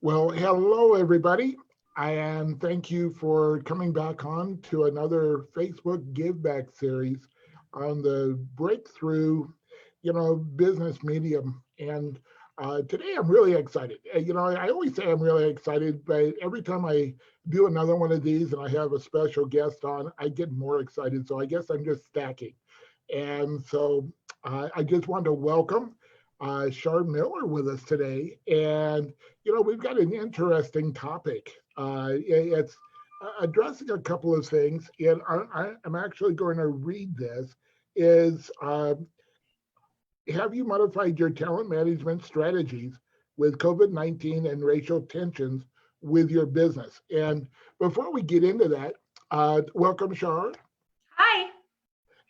Well, hello, everybody. And thank you for coming back on to another Facebook Give Back series on the breakthrough, business medium. And today I'm really excited. I always say I'm really excited, but every time I do another one of these and I have a special guest on, I get more excited. So I guess I'm just stacking. And so I just want to welcome Cheryl Miller with us today. And we've got an interesting topic. It's addressing a couple of things, and I'm actually going to read this. Is Have you modified your talent management strategies with COVID-19 and racial tensions with your business? And before we get into that, welcome, Shar. Hi.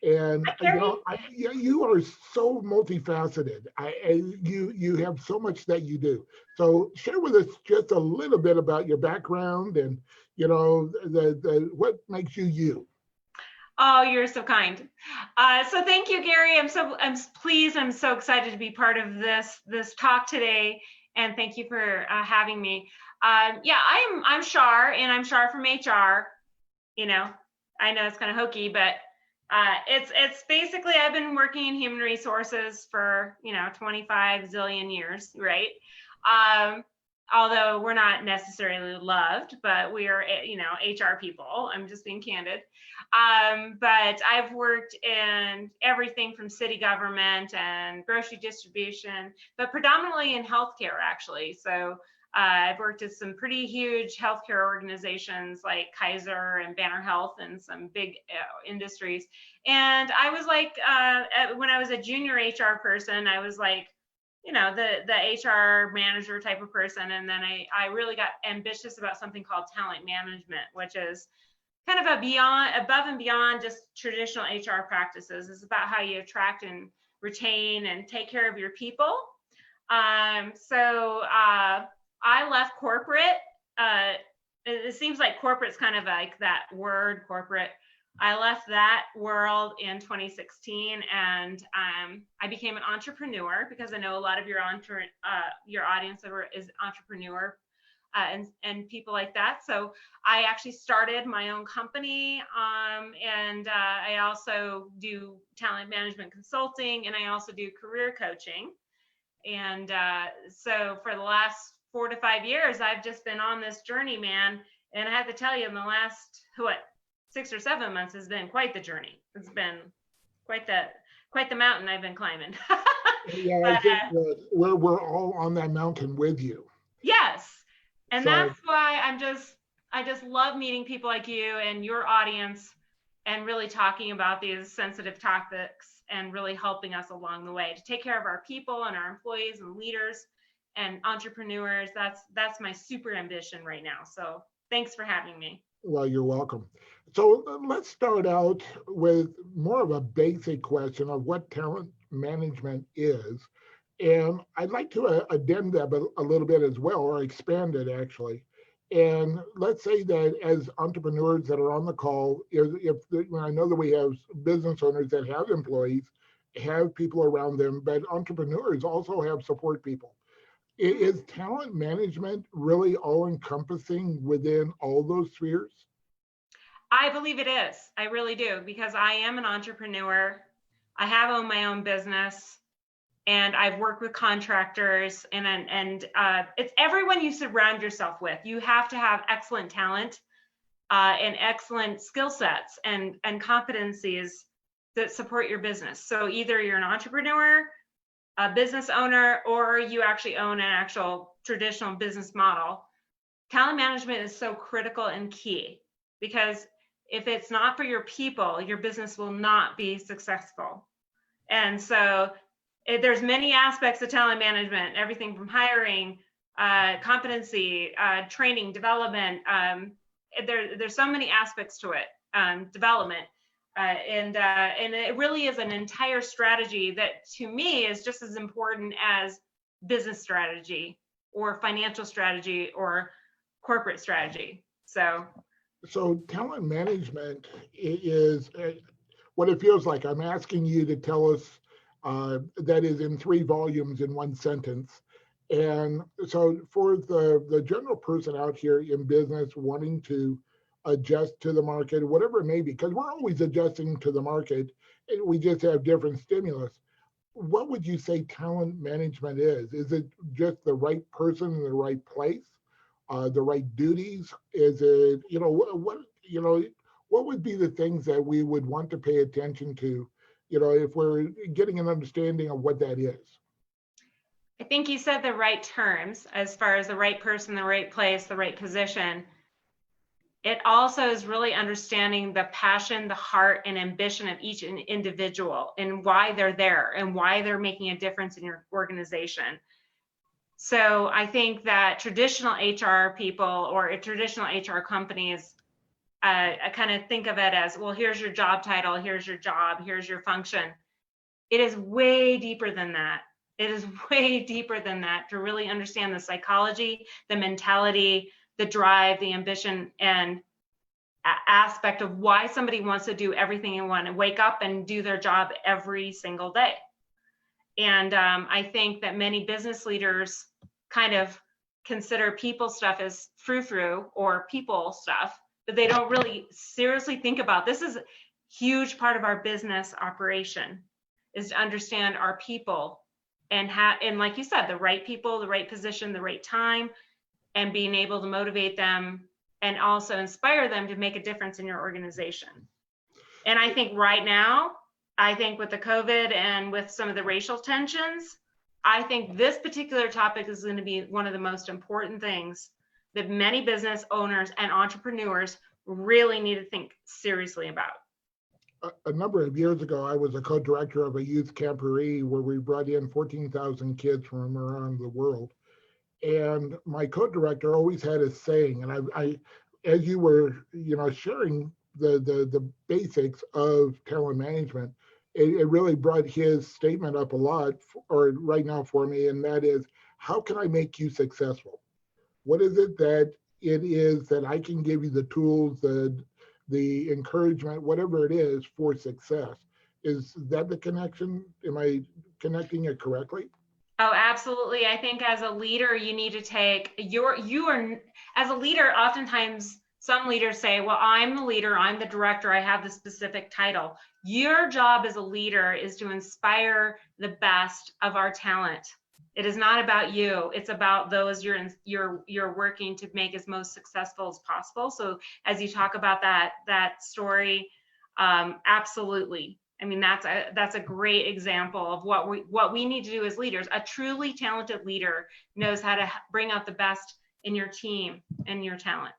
And Hi, Carrie. yeah, you are so multifaceted. You have so much that you do. So share with us just a little bit about your background and the what makes you you. Oh, you're so kind. So thank you, Gary. I'm pleased. I'm so excited to be part of this talk today, and thank you for having me. Yeah, I'm Shar, and I'm Shar from HR. You know, I know it's kind of hokey, but it's basically I've been working in human resources for 25 zillion years, right? Um, Although we're not necessarily loved, but we are HR people. I'm just being candid. But I've worked in everything from city government and grocery distribution, but predominantly in healthcare actually. So I've worked at some pretty huge healthcare organizations like Kaiser and Banner Health and some big industries. And I was like, when I was a junior HR person, I was like, the HR manager type of person. And then I really got ambitious about something called talent management, which is kind of above and beyond just traditional HR practices. It's about how you attract and retain and take care of your people. So I left corporate. It seems like corporate's kind of like that word, corporate. I left that world in 2016, and I became an entrepreneur because I know a lot of your audience is entrepreneur and people like that. So I actually started my own company, and I also do talent management consulting, and I also do career coaching. And so for the last 4 to 5 years, I've just been on this journey, man. And I have to tell you, in the last 6 or 7 months has been quite the journey. It's been quite the mountain I've been climbing. Yeah, I But think that we're all on that mountain with you. yes, and So that's why I just love meeting people like you and your audience, and really talking about these sensitive topics and really helping us along the way to take care of our people and our employees and leaders and entrepreneurs. That's my super ambition right now. So thanks for having me. well, you're welcome. So let's start out with more of a basic question of what talent management is. And I'd like to addend that a little bit as well, or expand it actually. And let's say that as entrepreneurs that are on the call, I know that we have business owners that have employees, have people around them, but entrepreneurs also have support people. Is talent management really all encompassing within all those spheres? I believe it is. I really do, because I am an entrepreneur. I have owned my own business, and I've worked with contractors, and it's everyone you surround yourself with. You have to have excellent talent and excellent skill sets and competencies that support your business. So either you're an entrepreneur, a business owner, or you actually own an actual traditional business model. Talent management is so critical and key, because if it's not for your people, your business will not be successful. And so there's many aspects of talent management, everything from hiring, competency, training, development. There's so many aspects to it, development. And it really is an entire strategy that to me is just as important as business strategy or financial strategy or corporate strategy. So talent management is what it feels like. I'm asking you to tell us that is in 3 volumes in one sentence. And so for the general person out here in business wanting to adjust to the market, whatever it may be, because we're always adjusting to the market, and we just have different stimulus. What would you say talent management is? Is it just the right person in the right place, the right duties? Is it, what would be the things that we would want to pay attention to, if we're getting an understanding of what that is? I think you said the right terms as far as the right person, the right place, the right position. It also is really understanding the passion, the heart, and ambition of each individual and why they're there and why they're making a difference in your organization. So I think that traditional HR people or traditional HR companies, I kind of think of it as, well, here's your job title, here's your job, here's your function. It is way deeper than that. It is way deeper than that to really understand the psychology, the mentality, the drive, the ambition, and aspect of why somebody wants to do everything and want to wake up and do their job every single day. And I think that many business leaders kind of consider people stuff as frou-frou or people stuff, but they don't really seriously think about this is a huge part of our business operation, is to understand our people and like you said, the right people, the right position, the right time, and being able to motivate them and also inspire them to make a difference in your organization. And I think right now, I think with the COVID and with some of the racial tensions, I think this particular topic is going to be one of the most important things that many business owners and entrepreneurs really need to think seriously about. A number of years ago, I was a co-director of a youth camporee where we brought in 14,000 kids from around the world. And my co-director always had a saying, and I as you were, sharing the basics of talent management, it really brought his statement up a lot, or right now for me, and that is, how can I make you successful? What is it that it is that I can give you the tools, the encouragement, whatever it is for success? Is that the connection? Am I connecting it correctly? Oh, absolutely. I think as a leader, you need to take as a leader, oftentimes some leaders say, well, I'm the leader, I'm the director, I have the specific title. Your job as a leader is to inspire the best of our talent. It is not about you. It's about those you're working to make as most successful as possible. So as you talk about that story, absolutely. I mean, that's a great example of what we need to do as leaders. A truly talented leader knows how to bring out the best in your team and your talent.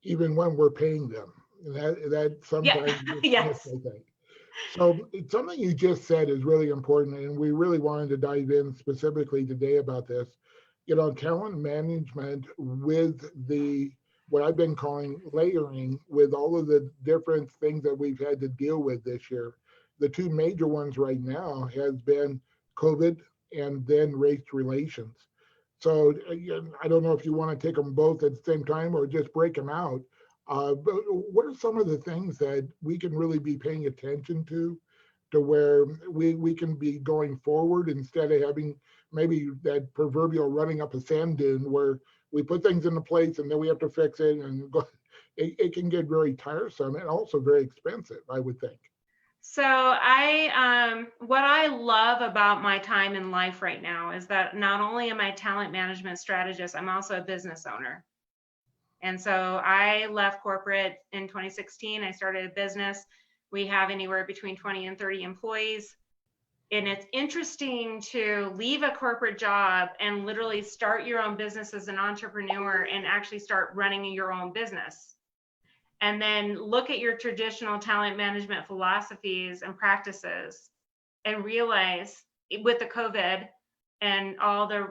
Even when we're paying them. That sometimes Yes. I think. So something you just said is really important, and we really wanted to dive in specifically today about this. Talent management with what I've been calling layering, with all of the different things that we've had to deal with this year. The two major ones right now has been COVID and then race relations. So again, I don't know if you want to take them both at the same time or just break them out. But what are some of the things that we can really be paying attention to where we can be going forward instead of having maybe that proverbial running up a sand dune where we put things into place and then we have to fix it and go, it can get very tiresome and also very expensive, I would think. So what I love about my time in life right now is that not only am I a talent management strategist, I'm also a business owner. And so I left corporate in 2016. I started a business. We have anywhere between 20 and 30 employees. And it's interesting to leave a corporate job and literally start your own business as an entrepreneur and actually start running your own business. And then look at your traditional talent management philosophies and practices and realize with the COVID and all the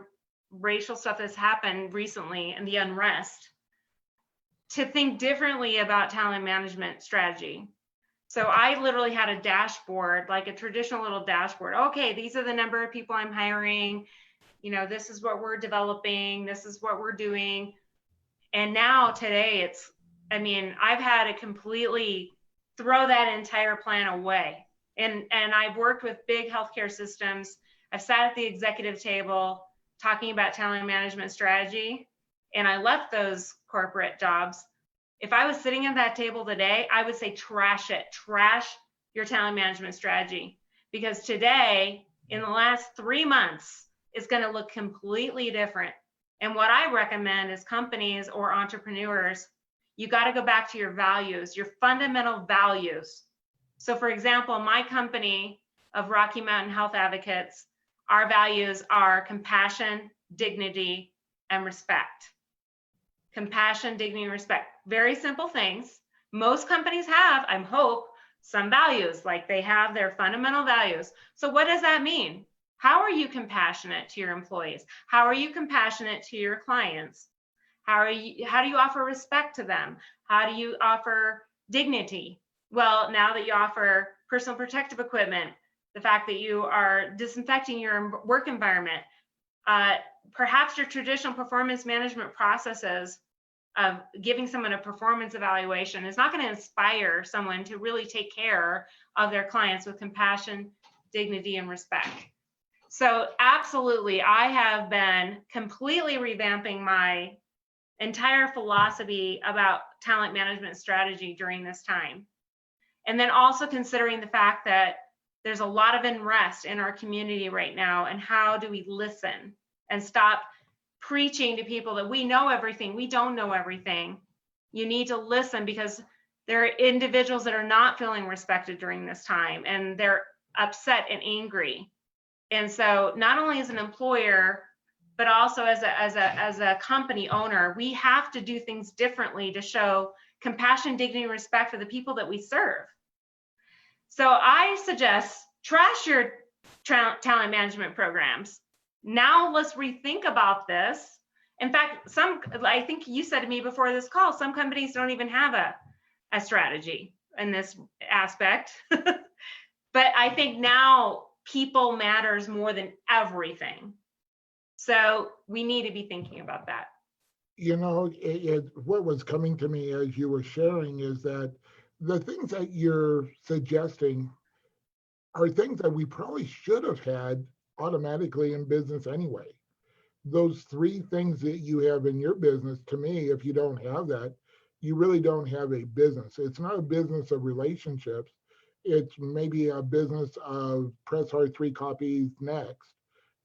racial stuff that's happened recently and the unrest, to think differently about talent management strategy. So I literally had a dashboard, like a traditional little dashboard. Okay, these are the number of people I'm hiring. This is what we're developing. This is what we're doing. And now today I've had to completely throw that entire plan away. And I've worked with big healthcare systems. I've sat at the executive table talking about talent management strategy and I left those corporate jobs, if I was sitting at that table today, I would say trash it, trash your talent management strategy. Because today, in the last 3 months, it's going to look completely different. And what I recommend is companies or entrepreneurs, you got to go back to your values, your fundamental values. So for example, my company of Rocky Mountain Health Advocates, our values are compassion, dignity, and respect. Compassion, dignity, and respect. Very simple things. Most companies have, I hope, some values, like they have their fundamental values. So what does that mean? How are you compassionate to your employees? How are you compassionate to your clients? How do you offer respect to them? How do you offer dignity? Well, now that you offer personal protective equipment, the fact that you are disinfecting your work environment, perhaps your traditional performance management processes of giving someone a performance evaluation is not going to inspire someone to really take care of their clients with compassion, dignity, and respect. So absolutely, I have been completely revamping my entire philosophy about talent management strategy during this time. And then also considering the fact that there's a lot of unrest in our community right now, and how do we listen and stop preaching to people that we know everything? We don't know everything. You need to listen, because there are individuals that are not feeling respected during this time, and they're upset and angry. And so not only as an employer, but also as a company owner, we have to do things differently to show compassion, dignity, and respect for the people that we serve. So I suggest trash your talent management programs. Now let's rethink about this. In fact, I think you said to me before this call, some companies don't even have a strategy in this aspect. But I think now people matters more than everything. So we need to be thinking about that. You know, what was coming to me as you were sharing is that the things that you're suggesting are things that we probably should have had automatically in business anyway. Those three things that you have in your business, to me, if you don't have that, you really don't have a business. It's not a business of relationships. It's maybe a business of press hard 3 copies next.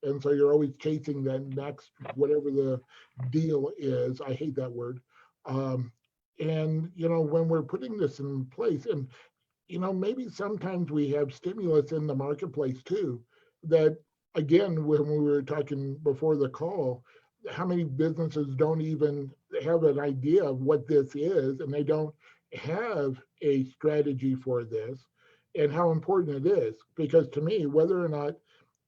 And so you're always chasing that next, whatever the deal is. I hate that word. And, you know, when we're putting this in place, and, you know, maybe sometimes we have stimulus in the marketplace too, that again, when we were talking before the call, how many businesses don't even have an idea of what this is, and they don't have a strategy for this, and how important it is. Because to me, whether or not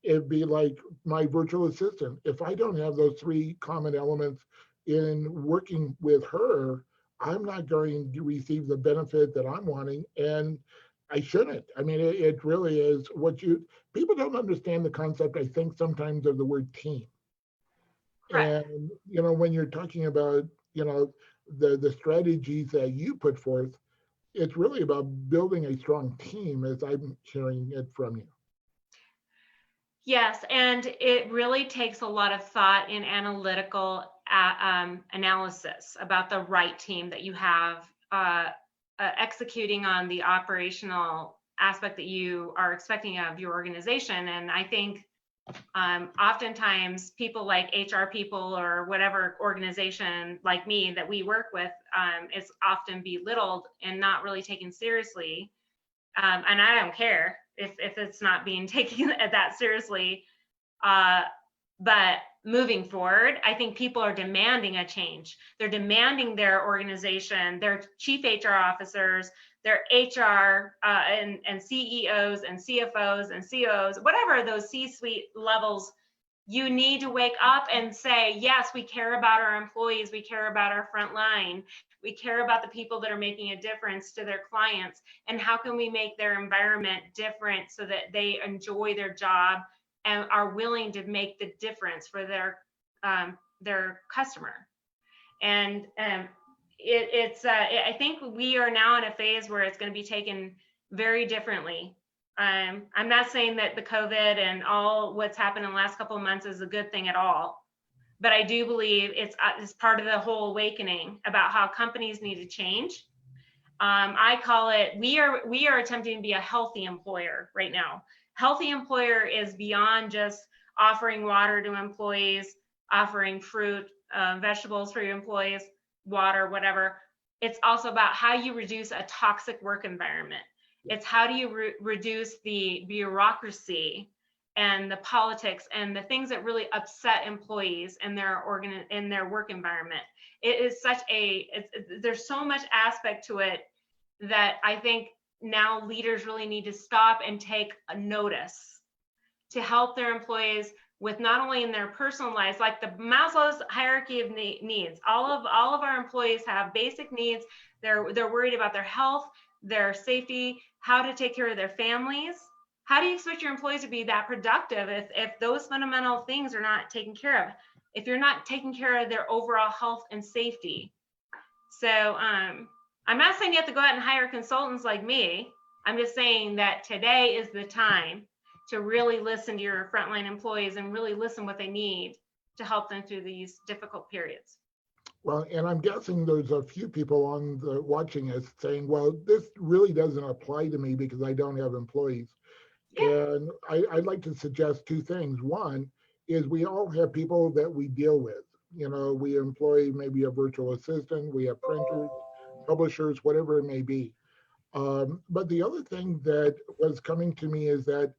it'd be like my virtual assistant, if I don't have those three common elements in working with her, I'm not going to receive the benefit that I'm wanting, and I shouldn't. I mean, it really is people don't understand the concept, I think, sometimes of the word team. Correct. And, you know, when you're talking about, you know, the strategies that you put forth, it's really about building a strong team, as I'm hearing it from you. Yes, and it really takes a lot of thought in analytical analysis about the right team that you have executing on the operational aspect that you are expecting of your organization. And I think oftentimes people like HR people or whatever organization like me that we work with is often belittled and not really taken seriously. And I don't care if it's not being taken that seriously. But moving forward, I think people are demanding a change. They're demanding their organization, their chief HR officers, their HR and CEOs and CFOs and COOs, whatever those C-suite levels, you need to wake up and say, yes, we care about our employees. We care about our front line. We care about the people that are making a difference to their clients. And how can we make their environment different so that they enjoy their job and are willing to make the difference for their customer? And I think we are now in a phase where it's going to be taken very differently. I'm not saying that the COVID and all what's happened in the last couple of months is a good thing at all, but I do believe it's part of the whole awakening about how companies need to change. I call it, we are attempting to be a healthy employer right now. Healthy employer is beyond just offering water to employees, offering fruit, vegetables for your employees, water, whatever. It's also about how you reduce a toxic work environment. It's how do you reduce the bureaucracy and the politics and the things that really upset employees in their work environment. It is such a, there's so much aspect to it that I think now leaders really need to stop and take a notice to help their employees with not only in their personal lives, like the Maslow's hierarchy of needs. All of our employees have basic needs. They're worried about their health, their safety, how to take care of their families. How do you expect your employees to be that productive if those fundamental things are not taken care of? If you're not taking care of their overall health and safety. So I'm not saying you have to go out and hire consultants like me. I'm just saying that today is the time to really listen to your frontline employees and really listen what they need to help them through these difficult periods. Well, and I'm guessing there's a few people on the watching us saying, well, this really doesn't apply to me because I don't have employees. Yeah. And I'd like to suggest two things. One is we all have people that we deal with. You know, we employ maybe a virtual assistant, we have printers, publishers, whatever it may be. But the other thing that was coming to me is that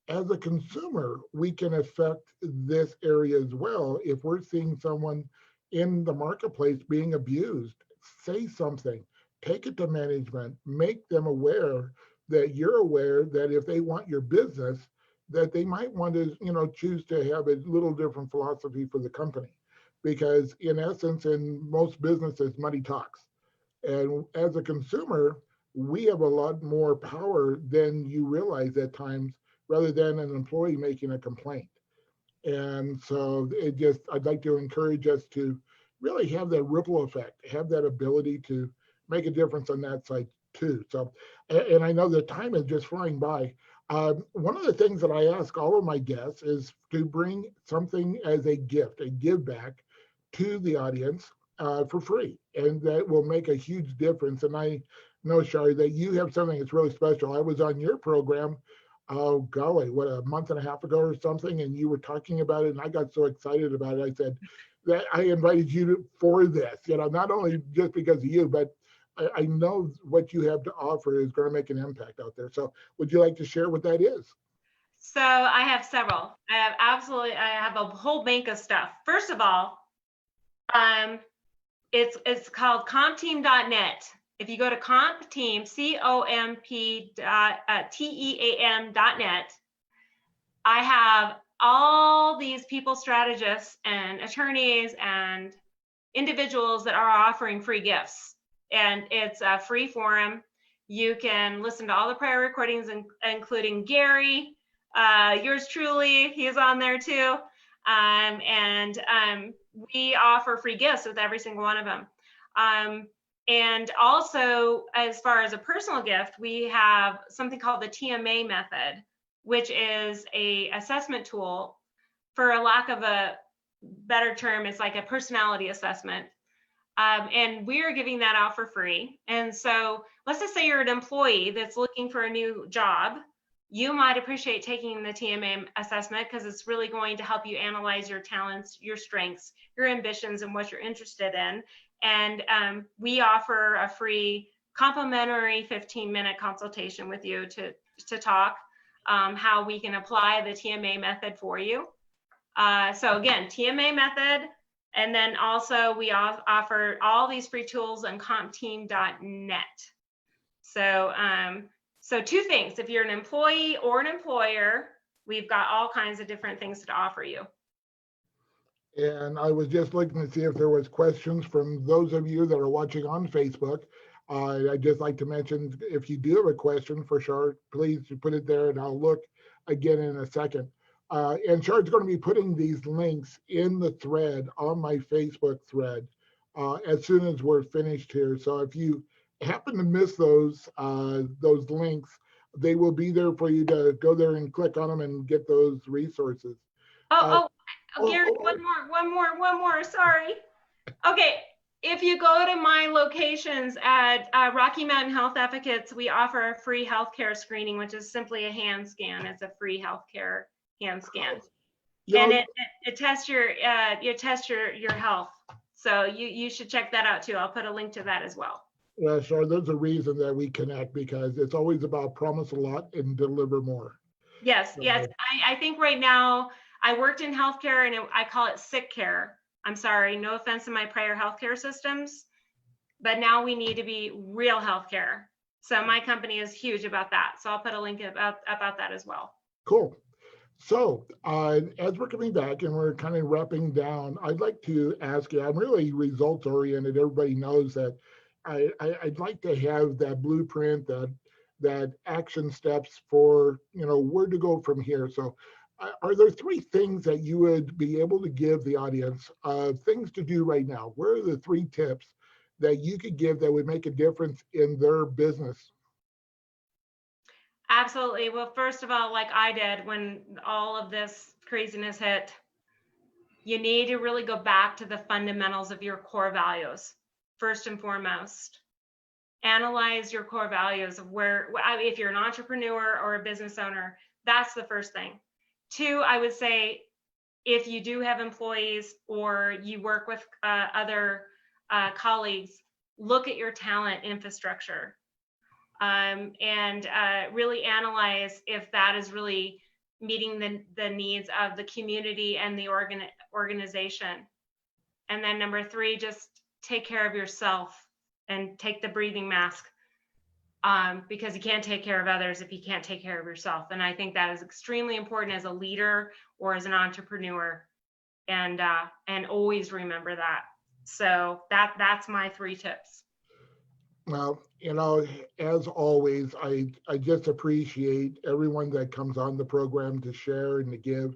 as a consumer, we can affect this area as well. If we're seeing someone in the marketplace being abused, say something, take it to management, make them aware that you're aware that if they want your business, that they might want to, you know, choose to have a little different philosophy for the company. Because in essence, in most businesses, money talks. And as a consumer, we have a lot more power than you realize at times, rather than an employee making a complaint. And so I'd like to encourage us to really have that ripple effect, have that ability to make a difference on that side too. So, and I know the time is just flying by. One of the things that I ask all of my guests is to bring something as a gift, a give back to the audience for free. And that will make a huge difference. And I know, Shari, that you have something that's really special. I was on your program, oh golly, what, a month and a half ago or something, and you were talking about it, and I got so excited about it. I said that I invited you for this, you know, not only just because of you, but I know what you have to offer is going to make an impact out there. So would you like to share what that is? So I have several. I have a whole bank of stuff. First of all, it's called compteam.net. If you go to compteam, COMP.TEAM.net, I have all these people strategists and attorneys and individuals that are offering free gifts. And it's a free forum. You can listen to all the prior recordings, including Gary, yours truly, he's on there too. We offer free gifts with every single one of them. And also, as far as a personal gift, we have something called the TMA method, which is a assessment tool. For a lack of a better term, it's like a personality assessment. And we're giving that out for free. And so let's just say you're an employee that's looking for a new job. You might appreciate taking the TMA assessment because it's really going to help you analyze your talents, your strengths, your ambitions, and what you're interested in. And we offer a free complimentary 15-minute consultation with you to talk how we can apply the TMA method for you. So again, TMA method. And then also we offer all these free tools on compteam.net. So two things, if you're an employee or an employer, we've got all kinds of different things to offer you. And I was just looking to see if there was questions from those of you that are watching on Facebook. I'd just like to mention, if you do have a question for Char, please put it there and I'll look again in a second. And Char's going to be putting these links in the thread on my Facebook thread as soon as we're finished here. So if you happen to miss those links, they will be there for you to go there and click on them and get those resources. Uh, Gary, oh, one more. Sorry. Okay. If you go to my locations at Rocky Mountain Health Advocates, we offer a free healthcare screening, which is simply a hand scan. It's a free healthcare hand scan, and it tests your your health. So you should check that out too. I'll put a link to that as well. Yeah, sure. There's a reason that we connect, because it's always about promise a lot and deliver more. Yes, yes. I think right now I worked in healthcare and I call it sick care. I'm sorry, no offense to my prior healthcare systems, but now we need to be real healthcare. So my company is huge about that. So I'll put a link about that as well. Cool. So as we're coming back and we're kind of wrapping down, I'd like to ask you, I'm really results oriented. Everybody knows that I'd like to have that blueprint, that action steps for, where to go from here. So are there three things that you would be able to give the audience, things to do right now? Where are the three tips that you could give that would make a difference in their business? Absolutely. Well, first of all, like I did when all of this craziness hit, you need to really go back to the fundamentals of your core values, first and foremost. Analyze your core values of where, if you're an entrepreneur or a business owner, that's the first thing. Two, I would say, if you do have employees or you work with other colleagues, look at your talent infrastructure. And really analyze if that is really meeting the needs of the community and the organization. And then number three, just take care of yourself and take the breathing mask, because you can't take care of others if you can't take care of yourself. And I think that is extremely important as a leader or as an entrepreneur, and always remember that. So that's my three tips. Well, as always, I just appreciate everyone that comes on the program to share and to give.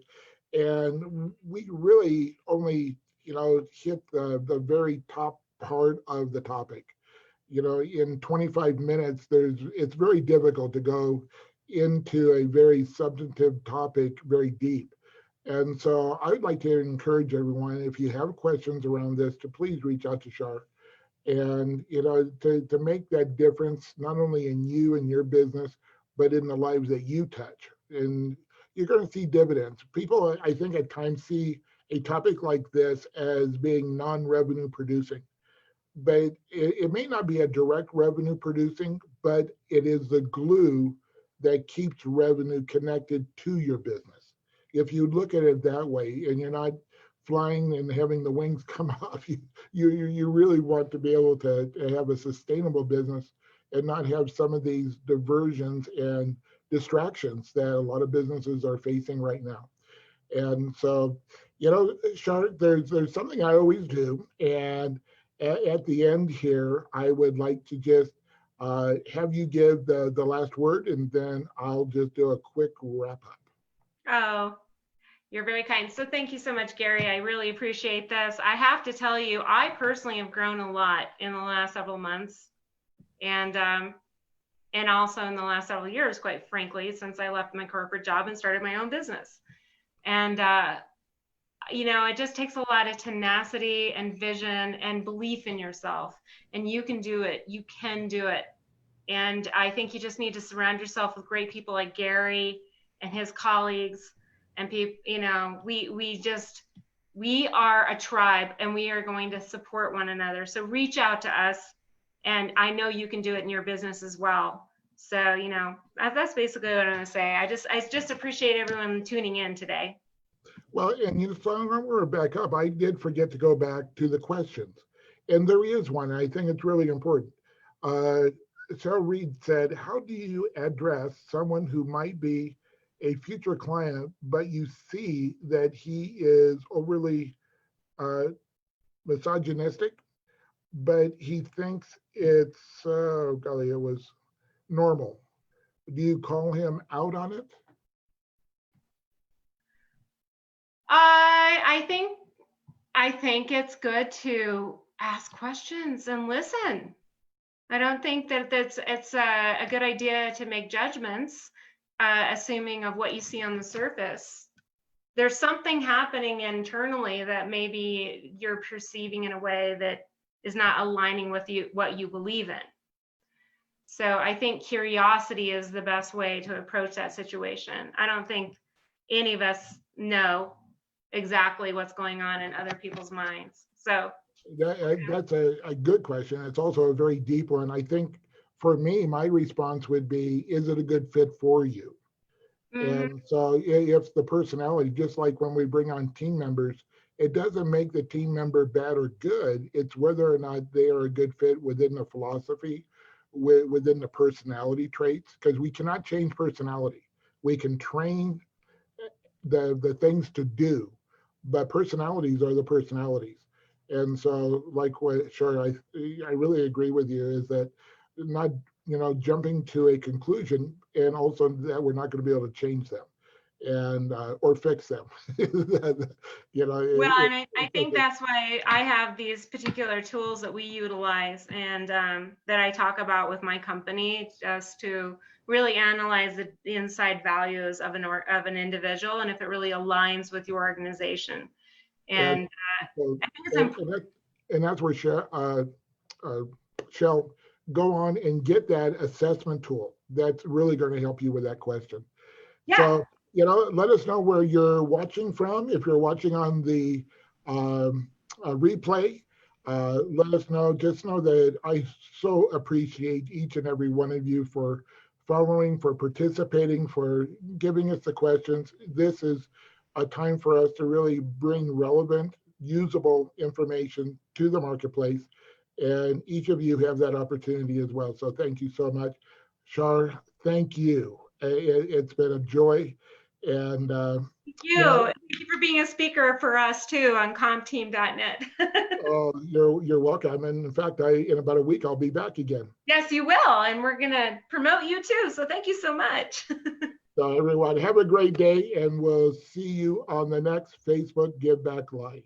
And we really only, hit the very top part of the topic. In 25 minutes, it's very difficult to go into a very substantive topic very deep. And so I would like to encourage everyone, if you have questions around this, to please reach out to Shar, and to make that difference not only in you and your business, but in the lives that you touch. And you're going to see dividends. People, I think, at times see a topic like this as being non-revenue producing, but it may not be a direct revenue producing, but it is the glue that keeps revenue connected to your business. If you look at it that way, and you're not flying and having the wings come off, you really want to be able to have a sustainable business and not have some of these diversions and distractions that a lot of businesses are facing right now. And so, Shar, there's something I always do, and at the end here, I would like to just have you give the last word, and then I'll just do a quick wrap up. Oh, you're very kind. So thank you so much, Gary. I really appreciate this. I have to tell you, I personally have grown a lot in the last several months, and also in the last several years, quite frankly, since I left my corporate job and started my own business. And it just takes a lot of tenacity and vision and belief in yourself. And you can do it. You can do it. And I think you just need to surround yourself with great people like Gary and his colleagues. And people, we are a tribe, and we are going to support one another. So reach out to us, and I know you can do it in your business as well. So, that's basically what I'm going to say. I just appreciate everyone tuning in today. Well, and so we're back up. I did forget to go back to the questions, and there is one. I think it's really important. Cheryl Reed said, "How do you address someone who might be a future client, but you see that he is overly misogynistic, but he thinks it's golly, it was normal? Do you call him out on it?" I think it's good to ask questions and listen. I don't think that it's a good idea to make judgments, assuming of what you see on the surface. There's something happening internally that maybe you're perceiving in a way that is not aligning with what you believe in. So I think curiosity is the best way to approach that situation. I don't think any of us know exactly what's going on in other people's minds. So That's a good question. It's also a very deep one. I think for me, my response would be, is it a good fit for you? mhm, And so if the personality, just like when we bring on team members, it doesn't make the team member bad or good. It's whether or not they are a good fit within the philosophy, within the personality traits, because we cannot change personality. We can train the things to do, but personalities are the personalities. And so, like what sure, I really agree with you is that not jumping to a conclusion, and also that we're not going to be able to change them and or fix them. you know, well, it, and I think that's why I have these particular tools that we utilize and that I talk about with my company, just to really analyze the inside values of an individual and if it really aligns with your organization. and And so I think it's and, important. and, that, and that's where uh, Shell, go on and get that assessment tool. That's really going to help you with that question. Yeah. So, let us know where you're watching from. If you're watching on the um, replay, let us know. Just know that I so appreciate each and every one of you for following, for participating, for giving us the questions. This is a time for us to really bring relevant, usable information to the marketplace. And each of you have that opportunity as well. So thank you so much. Shar, thank you. It's been a joy. And, Thank you know, you. Thank you for being a speaker for us too on compteam.net. you're welcome. And in fact, in about a week, I'll be back again. Yes, you will. And we're going to promote you too. So thank you so much. So everyone, have a great day, and we'll see you on the next Facebook Give Back Live.